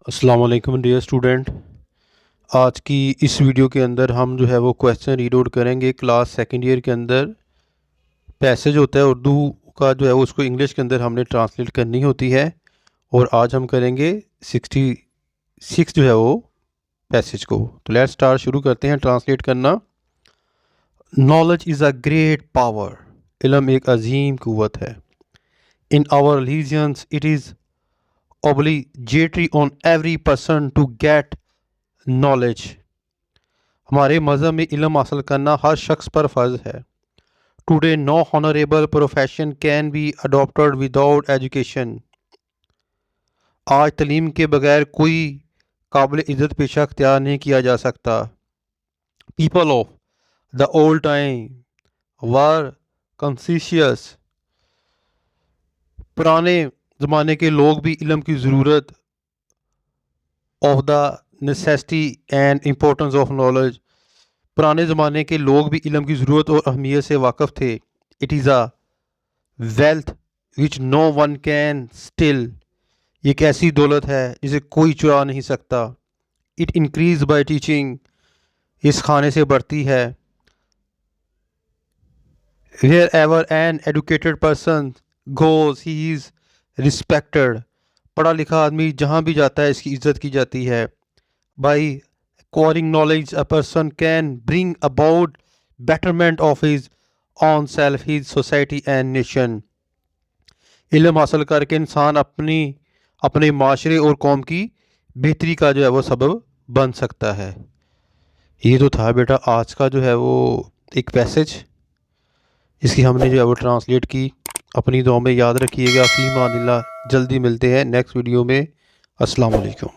السلام علیکم dear student. آج کی اس ویڈیو کے اندر ہم جو ہے وہ کویسچن ریڈ آؤٹ کریں گے. کلاس سیکنڈ ایئر کے اندر پیسج ہوتا ہے اردو کا جو ہے وہ اس کو انگلش کے اندر ہم نے ٹرانسلیٹ کرنی ہوتی ہے، اور آج ہم کریں گے 66 جو ہے وہ پیسج کو. تو لیٹ اسٹارٹ، شروع کرتے ہیں ٹرانسلیٹ کرنا. Knowledge is a great power, علم ایک عظیم قوت ہے. In our religions it is obligatory on every person to get knowledge. ہمارے مذہب میں علم حاصل کرنا ہر شخص پر فرض ہے. Today no honorable profession can be adopted without education. آج تعلیم کے بغیر کوئی قابل عزت پیشہ اختیار نہیں کیا جا سکتا. People of the old time were conscious. پرانے زمانے کے لوگ بھی علم کی ضرورت of the necessity and importance of knowledge, پرانے زمانے کے لوگ بھی علم کی ضرورت اور اہمیت سے واقف تھے. It is a wealth which no one can steal, یہ ایک ایسی دولت ہے جسے کوئی چرا نہیں سکتا. اٹ انکریز بائی ٹیچنگ، اس کھانے سے بڑھتی ہے. Wherever an educated person goes he is respected, پڑھا لکھا آدمی جہاں بھی جاتا ہے اس کی عزت کی جاتی ہے. By acquiring knowledge a person can bring about betterment of his on self, his society and nation. علم حاصل کر کے انسان اپنے معاشرے اور قوم کی بہتری کا جو ہے وہ سبب بن سکتا ہے. یہ تو تھا بیٹا آج کا جو ہے وہ ایک پیسج، اس کی ہم نے جو ہے وہ ٹرانسلیٹ کی. اپنی دعاؤں میں یاد رکھیے گا. فی امان اللہ. جلدی ملتے ہیں نیکسٹ ویڈیو میں. السلام علیکم.